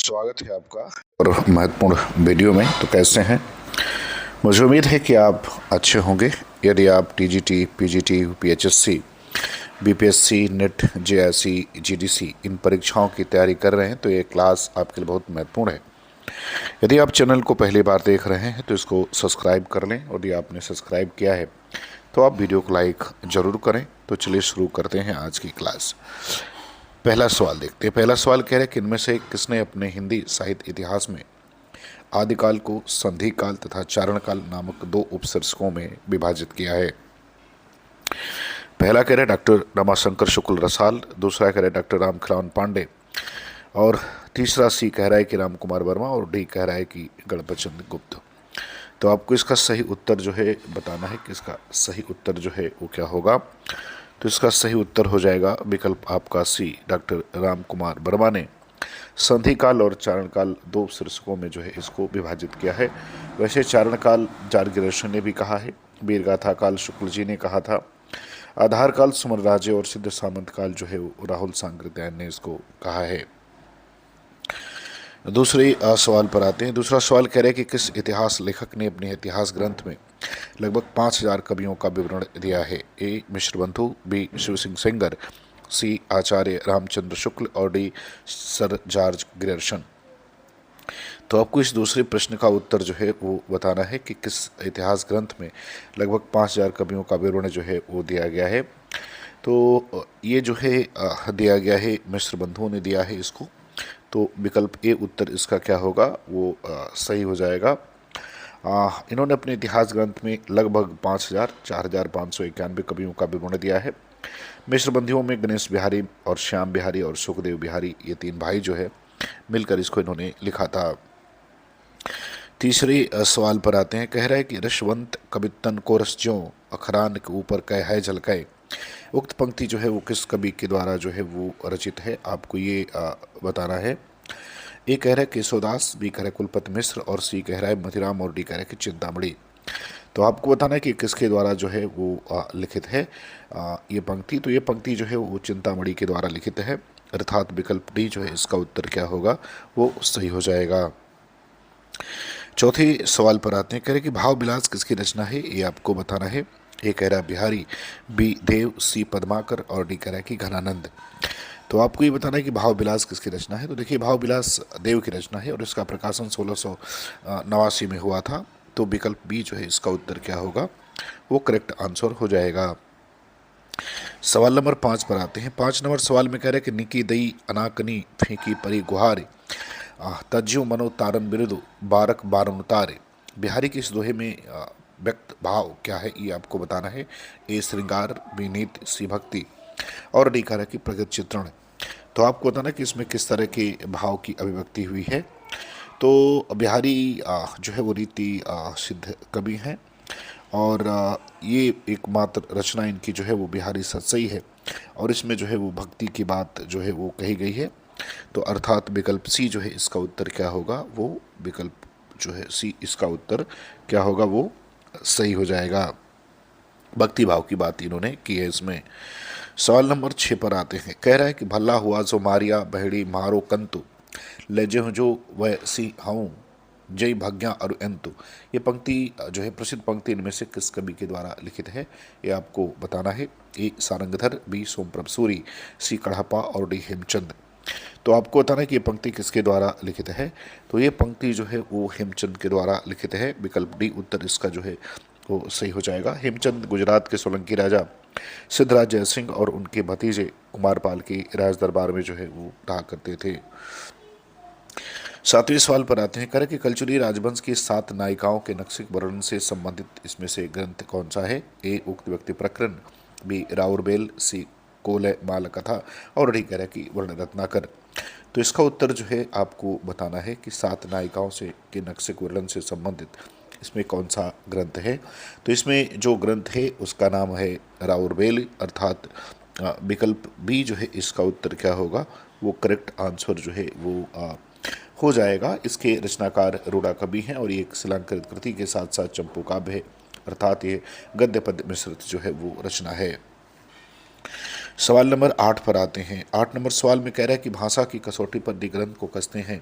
स्वागत है आपका और महत्वपूर्ण वीडियो में। तो कैसे हैं? मुझे उम्मीद है कि आप अच्छे होंगे। यदि आप TGT, PGT, PHSC, BPSC, NET, JIC, GDC इन परीक्षाओं की तैयारी कर रहे हैं तो ये क्लास आपके लिए बहुत महत्वपूर्ण है। यदि आप चैनल को पहली बार देख रहे हैं तो इसको सब्सक्राइब कर लें, और यदि आपने सब्सक्राइब किया है तो आप वीडियो को लाइक ज़रूर करें। तो चलिए शुरू करते हैं आज की क्लास। पहला सवाल देखते हैं। पहला सवाल कह रहे हैं कि इनमें से किसने अपने हिंदी साहित्य इतिहास में आदिकाल को संधि काल तथा चारण काल नामक दो उपशीर्षकों में विभाजित किया है? पहला कह रहे डॉक्टर रमाशंकर शुक्ल रसाल, दूसरा कह रहे डॉक्टर रामखिलावन पांडे, और तीसरा सी कह रहा है कि राम कुमार वर्मा, और डी कह रहा है कि गणपत चंद्र गुप्त। तो आपको इसका सही उत्तर जो है बताना है कि इसका सही उत्तर जो है वो क्या होगा। तो इसका सही उत्तर हो जाएगा विकल्प आपका सी, डॉक्टर राम कुमार वर्मा ने संधि काल और चारण काल दो शीर्षकों में जो है इसको विभाजित किया है। वैसे चारण काल जारगिरेशन ने भी कहा है, वीरगाथा काल शुक्ल जी ने कहा था, आधार काल सुमन राजे और सिद्ध सामंत काल जो है वो राहुल सांकृत्यायन ने इसको कहा है। दूसरे सवाल पर आते हैं। दूसरा सवाल कह रहे हैं कि किस इतिहास लेखक ने अपने इतिहास ग्रंथ में लगभग 5000 कवियों का विवरण दिया है? ए मिश्र बंधु, बी शिव सिंह सेंगर, सी आचार्य रामचंद्र शुक्ल, और डी सर जॉर्ज ग्रियर्सन। तो आपको इस दूसरे प्रश्न का उत्तर जो है वो बताना है कि किस इतिहास ग्रंथ में लगभग 5000 कवियों का विवरण जो है वो दिया गया है। तो ये जो है दिया गया है, मिश्र बंधुओं ने दिया है इसको। तो विकल्प ए उत्तर इसका क्या होगा वो सही हो जाएगा। इन्होंने अपने इतिहास ग्रंथ में लगभग 4591 कवियों का विवरण दिया है। मिश्र बंधुओं में गणेश बिहारी और श्याम बिहारी और सुखदेव बिहारी, ये तीन भाई जो है मिलकर इसको इन्होंने लिखा था। तीसरे सवाल पर आते हैं। कह रहा है कि रसवंत कवितन को रस ज्यों अखरान के ऊपर कह है झलकाए। उक्त पंक्ति जो है वो किस कवि के द्वारा जो है वो रचित है? आपको ये बताना है। ए कह रहा है केशवदास, बी कह रहा है कुलपत मिश्र, और सी कह रहा है मथिराम, और डी कह रहा है कि चिंतामणि। तो आपको बताना है कि किसके द्वारा जो है वो लिखित है ये पंक्ति। तो ये पंक्ति जो है वो चिंतामणि के द्वारा लिखित है, अर्थात विकल्प डी जो है इसका उत्तर क्या होगा वो सही हो जाएगा। चौथे सवाल पर आते हैं। कह रहे कि भाव विलास किसकी रचना है? ये आपको बताना है। ए कह रहा है बिहारी, बी देव, सी पद्माकर, और डी कह रहा है कि घनानंद। तो आपको ये बताना है कि भाव विलास किसकी रचना है। तो देखिए भाव विलास देव की रचना है और इसका प्रकाशन 1689 में हुआ था। तो विकल्प बी जो है इसका उत्तर क्या होगा वो करेक्ट आंसर हो जाएगा। सवाल नंबर 5 पर आते हैं। 5 नंबर सवाल में कह रहे हैं कि निकी दई अनाकनी फेंकी परी गुहार तज्जु मनो तारन बिरुदु बारक बारन उतारे। बिहारी की इस दोहे में व्यक्त भाव क्या है ये आपको बताना है। ए श्रृंगार, बी नीति, सी भक्ति, और डी कह रहा है कि प्रगत चित्रण। तो आपको बताना कि इसमें किस तरह के भाव की अभिव्यक्ति हुई है। तो बिहारी जो है वो रीति सिद्ध कवि हैं, और ये एकमात्र रचना इनकी जो है वो बिहारी सतसई है, और इसमें जो है वो भक्ति की बात जो है वो कही गई है। तो अर्थात विकल्प सी जो है इसका उत्तर क्या होगा वो विकल्प जो है सी इसका उत्तर क्या होगा वो सही हो जाएगा। भक्ति भाव की बात इन्होंने की है इसमें। सवाल नंबर 6 पर आते हैं। कह रहा है कि भला हुआ जो मारिया बहड़ी मारो कंतु ले जो वह सी हूँ जय भाग्या और अंतु। ये पंक्ति जो है प्रसिद्ध पंक्ति इनमें से किस कवि के द्वारा लिखित है ये आपको बताना है। ए सारंगधर, बी सोमप्रभ सूरी, सी कढ़ापा, और डी हेमचंद। तो आपको बताना है कि ये पंक्ति किसके द्वारा लिखित है। तो ये पंक्ति जो है वो हेमचंद के द्वारा लिखित है। विकल्प डी उत्तर इसका जो है वो सही हो जाएगा। हेमचंद गुजरात के सोलंकी राजा सिद्धराज जयसिंह और उनके भतीजे कुमारपाल के राज दरबार में जो है वो रहा करते थे। 7वें सवाल पर आते हैं। कह रहे कि कलचुरी राजवंश की 7 नायिकाओं के नक्शिक वर्णन से संबंधित इसमें से ग्रंथ कौन सा है? ए उक्त व्यक्ति प्रकरण, बी राउरबेल, सी कोलय माल कथा, और डी कह रहा है कि वर्ण रत्नाकर। तो इसका उत्तर जो है आपको बताना है कि 7 नायिकाओं से के नक्शिक वर्णन से संबंधित इसमें कौन सा ग्रंथ है। तो इसमें जो ग्रंथ है उसका नाम है राउरबेल, अर्थात विकल्प बी जो है इसका उत्तर क्या होगा वो करेक्ट आंसर जो है वो हो जाएगा। इसके रचनाकार रूड़ा कवि हैं और ये एक शिलांकृत कृति के साथ साथ चंपू काव्य है, अर्थात ये गद्य पद्य मिश्रित जो है वो रचना है। सवाल नंबर 8 पर आते हैं। 8 नंबर सवाल में कह रहा है कि भाषा की कसौटी पर निग्रंथ को कसते हैं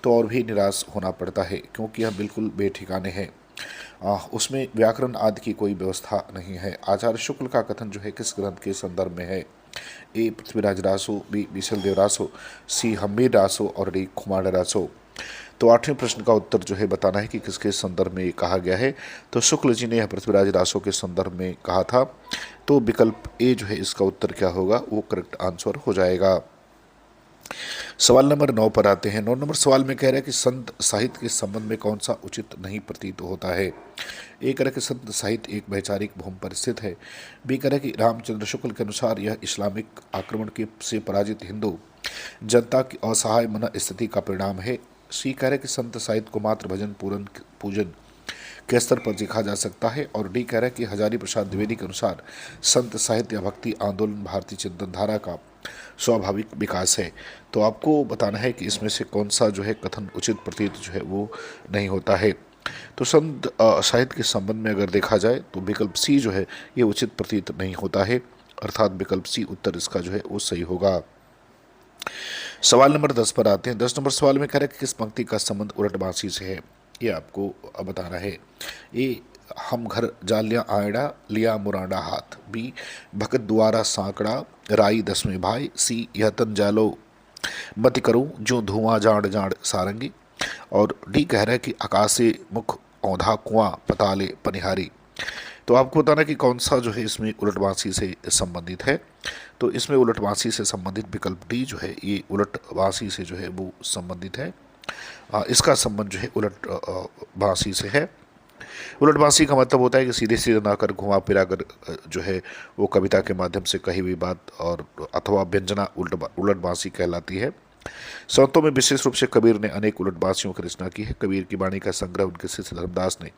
तो और भी निराश होना पड़ता है, क्योंकि यह बिल्कुल बेठिकाने हैं। उसमें व्याकरण आदि की कोई व्यवस्था नहीं है। आचार्य शुक्ल का कथन जो है किस ग्रंथ के संदर्भ में है? ए पृथ्वीराज रासो, बी बीसलदेव रासो, सी हम्बीर रासो और डी खुमार रासो। तो 8वें प्रश्न का उत्तर जो है बताना है कि किसके संदर्भ में ये कहा गया है। तो शुक्ल जी ने यह पृथ्वीराज रासो के संदर्भ में कहा था। तो विकल्प ए जो है इसका उत्तर क्या होगा, वो करेक्ट आंसर हो जाएगा। सवाल नंबर 9 पर आते हैं। 9 नंबर सवाल में कह रहा है कि संत साहित्य के संबंध में कौन सा उचित नहीं प्रतीत होता है? ए कह रहा है कि संत साहित्य एक वैचारिक भूमि पर स्थित है। बी कह रहा है कि रामचंद्र शुक्ल के अनुसार यह इस्लामिक आक्रमण के से पराजित हिंदू जनता की असहाय मन स्थिति का परिणाम है। सी कह रहा है कि संत साहित्य को मात्र भजन पूजन के स्तर पर लिखा जा सकता है। और डी कह रहा है कि हजारी प्रसाद द्विवेदी के अनुसार संत साहित्य या भक्ति आंदोलन भारतीय चिंतनधारा का स्वाभाविक विकास है। तो आपको बताना है कि इसमें से कौन सा जो है कथन उचित प्रतीत जो है वो नहीं होता है। तो संत साहित्य के संबंध में अगर देखा जाए तो विकल्प सी जो है ये उचित प्रतीत नहीं होता है, अर्थात विकल्प सी उत्तर इसका जो है वो सही होगा। सवाल नंबर 10 पर आते हैं। 10 नंबर सवाल में कह रहा है कि किस पंक्ति का संबंध उलटबांसी से है? ये आपको बताना है। ए हम घर जालिया आयड़ा लिया मुरांडा हाथ, बी भगत द्वारा सांकड़ा राई 10वें भाई, सी यह तन जालो मत करूं जो धुआं जाड़ जाड़ सारंगी, और डी कह रहा है कि आकाशे मुख औंधा कुआं पताले पनिहारी। तो आपको बताना कि कौन सा जो है इसमें उलटवासी से संबंधित है। तो इसमें उलटवासी से संबंधित विकल्प डी जो है ये उलटवासी से जो है वो संबंधित है। इसका संबंध जो है उलटवासी से है। उलटवासी का मतलब होता है कि सीधे सीधे ना कर घुमा फिरा कर जो है वो कविता के माध्यम से कही हुई बात और अथवा व्यंजना उलटवासी कहलाती है। संतों में विशेष रूप से कबीर ने अनेक उलटवासियों की रचना की है। कबीर की वाणी का संग्रह उनके शिष्य धर्मदास ने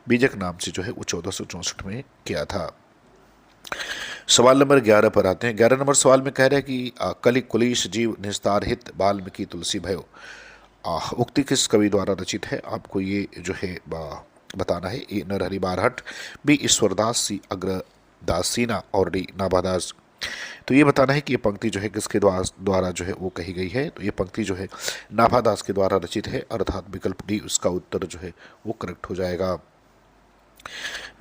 बीजक नाम से जो है वो 1464 में किया था। सवाल नंबर 11 पर आते हैं। 11 नंबर सवाल में कह रहे हैं कि कलि कुलीश जीव निस्तार हित वाल्मीकि तुलसी भयो, उक्ति किस कवि द्वारा रचित है? आपको ये जो है बताना है। ए नरहरि बारहट, बी ईश्वरदास, सी अग्रदास सीना और डी नाभादास। तो ये बताना है कि ये पंक्ति जो है किसके द्वारा जो है वो कही गई है। तो ये पंक्ति जो है नाभादास के द्वारा रचित है, अर्थात विकल्प डी उसका उत्तर जो है वो करेक्ट हो जाएगा।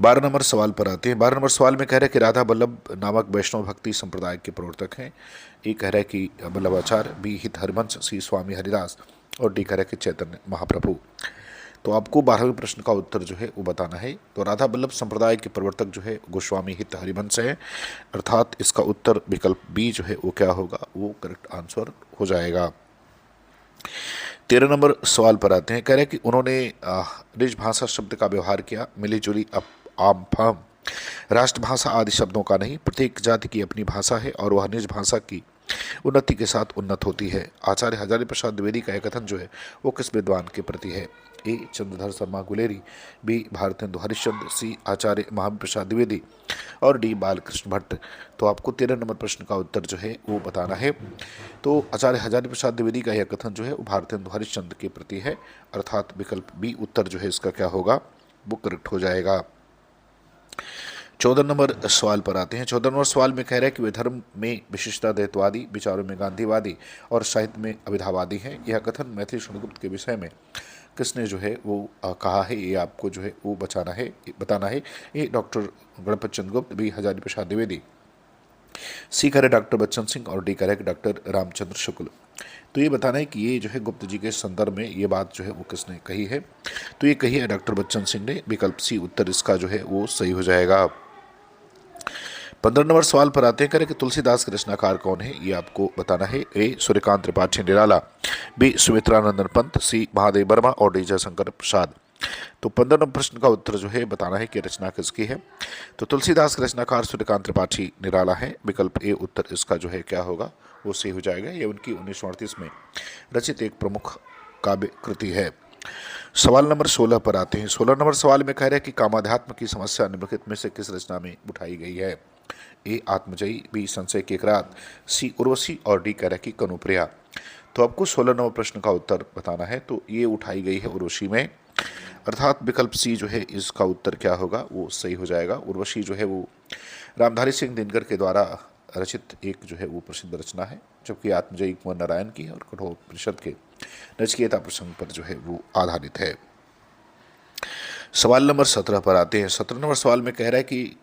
12 नंबर सवाल पर आते हैं। 12 नंबर सवाल में कह रहे हैं कि राधा वल्लभ नामक वैष्णव भक्ति संप्रदाय के प्रवर्तक हैं। ए कह रहा है कि वल्लभाचार्य, बी हित हरिवंश, सी स्वामी हरिदास और डी कह रहा है कि चैतन्य महाप्रभु। तो आपको 12वें प्रश्न का उत्तर जो है वो बताना है। तो राधा वल्लभ संप्रदाय के प्रवर्तक जो है गोस्वामी हित हरिवंश है, अर्थात इसका उत्तर विकल्प बी जो है वो क्या होगा, वो करेक्ट आंसर हो जाएगा। 13 नंबर सवाल पर आते हैं। कह रहे हैं कि उन्होंने निज भाषा शब्द का व्यवहार किया, मिली जुली आम फाम राष्ट्रभाषा आदि शब्दों का नहीं। प्रत्येक जाति की अपनी भाषा है और वह निज भाषा की उन्नति के साथ उन्नत होती है। आचार्य हजारी प्रसाद द्विवेदी का यह कथन जो है वो किस विद्वान के प्रति है? ए चंद्रधर शर्मा गुलेरी, बी भारतेंदु हरिश्चंद्र, सी आचार्य महावीर प्रसाद द्विवेदी और डी बालकृष्ण भट्ट। तो आपको 13 नंबर प्रश्न का उत्तर जो है वो बताना है। तो आचार्य हजारी प्रसाद द्विवेदी का यह कथन जो है वो भारतेंदु हरिश्चंद्र के प्रति है, अर्थात विकल्प बी उत्तर जो है इसका क्या होगा, वो करेक्ट हो जाएगा। 14 नंबर सवाल पर आते हैं। 14 नंबर सवाल में कह रहा है कि वे धर्म में विशिष्टा द्वैतवादी, विचारों में गांधीवादी और साहित्य में अभिधावादी हैं। यह कथन मैथिली शृणुगुप्त के विषय में किसने जो है वो कहा है? ये आपको जो है वो बताना है। ये डॉक्टर गणपत चंद्र गुप्त, बी हजारी प्रसाद द्विवेदी, सी करे डॉक्टर बच्चन सिंह और डी करे डॉक्टर रामचंद्र शुक्ल। तो ये बताना है कि ये जो है गुप्त जी के संदर्भ में ये बात जो है वो किसने कही है? तो ये कही है डॉक्टर बच्चन सिंह ने, विकल्प सी उत्तर इसका जो है वो सही हो जाएगा। 15 नंबर सवाल पर आते हैं। करें कि तुलसीदास के रचनाकार कौन है? ये आपको बताना है। ए सूर्यकांत त्रिपाठी निराला, बी सुमित्रानंदन पंत, सी महादेव वर्मा और डी जयशंकर प्रसाद। तो 15 नंबर प्रश्न का उत्तर जो है बताना है कि रचना किसकी है। तो तुलसीदास के रचनाकार सूर्यकांत त्रिपाठी निराला है, विकल्प ए उत्तर इसका जो है क्या होगा, वो सही हो जाएगा। ये उनकी 1938 में रचित एक प्रमुख काव्य कृति है। सवाल नंबर 16 पर आते हैं। 16 नंबर सवाल में कह रहे हैं कि कामाध्यात्म की समस्या निम्नलिखित में से किस रचना में उठाई गई है? ए आत्मजयी, बी संशय की एक रात, सी उर्वशी और डी कह रहा है कि कनुप्रिया। तो आपको 16 नंबर प्रश्न का उत्तर बताना है। तो ये उठाई गई है उर्वशी में, अर्थात विकल्प सी जो है इसका उत्तर क्या होगा, वो सही हो जाएगा। उर्वशी जो है वो रामधारी सिंह दिनकर के द्वारा रचित एक जो है वो प्रसिद्ध रचना है, जबकि आत्मजयी कुंवर नारायण की है और कठोपनिषद के नचिकेता प्रसंग पर जो है वो आधारित है। सवाल नंबर 17 पर आते हैं। 17 नंबर सवाल में कह रहा है कि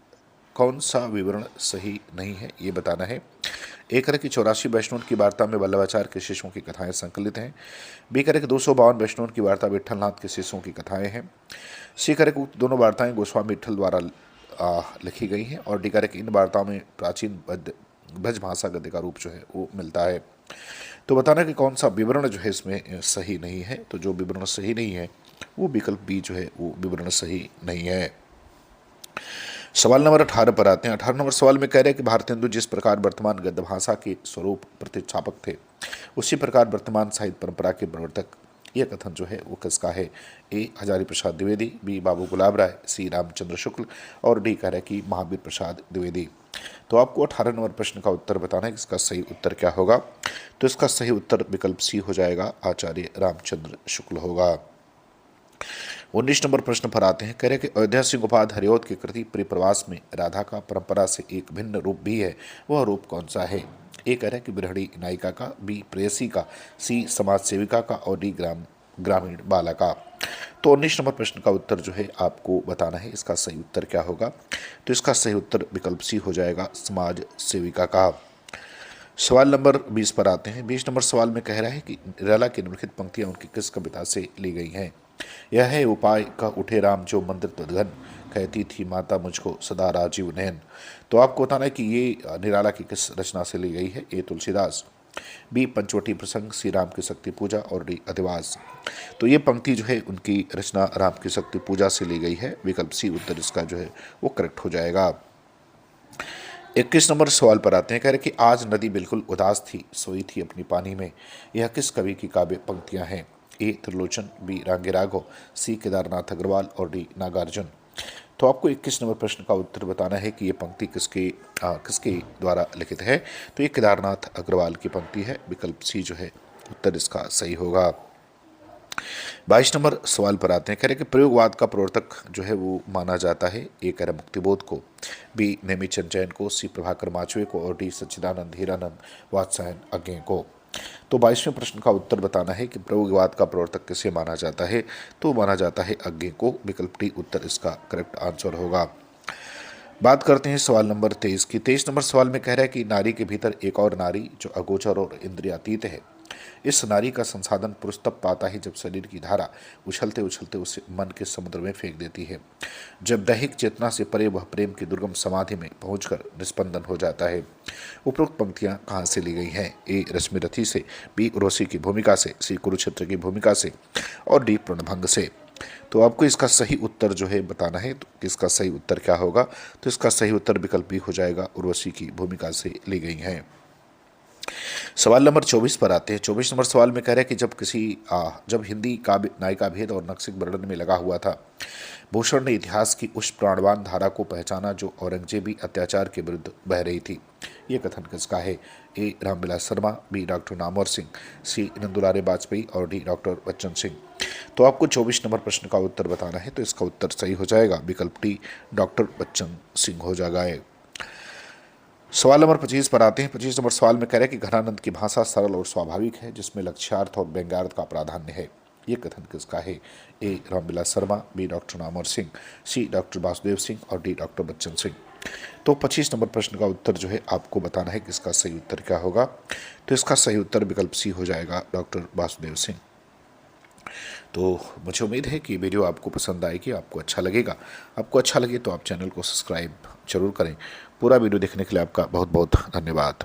कौन सा विवरण सही नहीं है, ये बताना है। ए करें कि 84 वैष्णव की वार्ता में वल्लभाचार्य के शिष्यों की कथाएं संकलित हैं। बी करें कि 252 वैष्णव की वार्ता विट्ठलनाथ के शिष्यों की कथाएं हैं। सी करें कि दोनों वार्ताएं गोस्वामी विट्ठल द्वारा लिखी गई हैं। और डी करें कि इन वार्ताओं में प्राचीन ब्रज भाषा गद्य का रूप जो है वो मिलता है। तो बताना कि कौन सा विवरण जो है इसमें सही नहीं है। तो जो विवरण सही नहीं है वो विकल्प बी जो है वो विवरण सही नहीं है। सवाल नंबर 18 पर आते हैं। 18 नंबर सवाल में कह रहे हैं कि भारतेंदु जिस प्रकार वर्तमान गद्य भाषा के स्वरूप प्रतिष्ठापक थे, उसी प्रकार वर्तमान साहित्य परंपरा के प्रवर्तक, यह कथन जो है वो किसका है। ए हजारी प्रसाद द्विवेदी, बी बाबू गुलाब राय, सी रामचंद्र शुक्ल और डी कह रहे हैं कि महावीर प्रसाद द्विवेदी। तो आपको 18 नंबर प्रश्न का उत्तर बताना है कि इसका सही उत्तर क्या होगा। तो इसका सही उत्तर विकल्प सी हो जाएगा, आचार्य रामचंद्र शुक्ल होगा। 19 नंबर प्रश्न पर आते हैं। कह रहे कि अयोध्या सिंह उपाध्याय हरिऔध की कृति परिप्रवास में राधा का परंपरा से एक भिन्न रूप भी है, वह रूप कौन सा है। ए कह रहे हैं कि गृहिणी नायिका का, बी प्रेयसी का, सी समाज सेविका का और डी ग्रामीण बाला का। तो 19 नंबर प्रश्न का उत्तर जो है आपको बताना है, इसका सही उत्तर क्या होगा। तो इसका सही उत्तर विकल्प सी हो जाएगा, समाज सेविका का। सवाल नंबर 20 पर आते हैं। 20 नंबर सवाल में कह रहा है कि निराला की निम्नलिखित पंक्तियां उनकी किस कविता से ली गई हैं। यह है उपाय का उठे राम जो मंदिर त्वदघन, कहती थी माता मुझको सदा राजीव नयन। तो आपको बताना है कि ये निराला की किस रचना से ली गई है। ए तुलसीदास, बी पंचवटी प्रसंग, सी राम की शक्ति पूजा और डी अधिवास। तो ये पंक्ति जो है उनकी रचना राम की शक्ति पूजा से ली गई है। विकल्प सी उत्तर इसका जो है वो करेक्ट हो जाएगा। 21 नंबर सवाल पर आते हैं। कह रहे कि आज नदी बिल्कुल उदास थी, सोई थी अपनी पानी में, यह किस कवि की काव्य पंक्तियां हैं। ए त्रिलोचन, बी रांगे राघव, सी केदारनाथ अग्रवाल और डी नागार्जुन। तो आपको 21 नंबर प्रश्न का उत्तर बताना है कि ये पंक्ति किसके द्वारा लिखित है। तो ये केदारनाथ अग्रवाल की पंक्ति है। विकल्प सी जो है उत्तर इसका सही होगा। 22 नंबर सवाल पर आते हैं। कह रहे कि प्रयोगवाद का प्रवर्तक जो है वो माना जाता है। ए कह रहा मुक्तिबोध को, बी नेमीचंद जैन को, सी प्रभाकर माचवे को और डी सच्चिदानंद हीरानंद वात्सायन अज्ञे को। तो 22वें प्रश्न का उत्तर बताना है कि प्रयोगवाद का प्रवर्तक किसे माना जाता है। तो माना जाता है अज्ञे को। विकल्प डी उत्तर इसका करेक्ट आंसर होगा। बात करते हैं सवाल नंबर 23 की। 23 नंबर सवाल में कह रहा है कि नारी के भीतर एक और नारी जो अगोचर और इंद्रियातीत है, इस नारी का संसाधन पुरुष तब पाता है जब शरीर की धारा उछलते उछलते उसे मन के समुद्र में फेंक देती है, जब दैहिक चेतना से परे वह प्रेम की दुर्गम समाधि में पहुंचकर निस्पंदन हो जाता है। उपरोक्त पंक्तियां कहाँ से ली गई हैं। ए रश्मि रथी से, बी उर्वशी की भूमिका से, सी कुरुक्षेत्र की भूमिका से और डी प्रणभंग से। तो आपको इसका सही उत्तर जो है बताना है। तो इसका सही उत्तर क्या होगा। तो इसका सही उत्तर विकल्प बी हो जाएगा, उर्वशी की भूमिका से ली गई हैं। सवाल नंबर 24 पर आते हैं। 24 नंबर सवाल में कह रहे हैं कि जब हिंदी काव्य नायिका भेद और नक्सिक वर्णन में लगा हुआ था, भूषण ने इतिहास की उस प्राणवान धारा को पहचाना जो औरंगजेबी अत्याचार के विरुद्ध बह रही थी। ये कथन किसका है। ए रामविलास शर्मा, बी डॉक्टर नामवर सिंह, सी नंदुलारे वाजपेयी और डी डॉक्टर बच्चन सिंह। तो आपको 24 नंबर प्रश्न का उत्तर बताना है। तो इसका उत्तर सही हो जाएगा, विकल्प डी डॉक्टर बच्चन सिंह हो जाएगा। सवाल नंबर 25 पर आते हैं। 25 नंबर सवाल में कह रहे हैं कि घनानंद की भाषा सरल और स्वाभाविक है, जिसमें लक्ष्यार्थ और व्यंग्यार्थ का प्राधान्य है। ये कथन किसका है। ए रामविलास शर्मा, बी डॉक्टर नामवर सिंह, सी डॉक्टर वासुदेव सिंह और डी डॉक्टर बच्चन सिंह। तो 25 नंबर प्रश्न का उत्तर जो है आपको बताना है कि इसका सही उत्तर क्या होगा। तो इसका सही उत्तर विकल्प सी हो जाएगा, डॉक्टर वासुदेव सिंह। तो मुझे उम्मीद है कि वीडियो आपको पसंद आएगी, आपको अच्छा लगेगा। आपको अच्छा लगे तो आप चैनल को सब्सक्राइब जरूर करें। पूरा वीडियो देखने के लिए आपका बहुत बहुत धन्यवाद।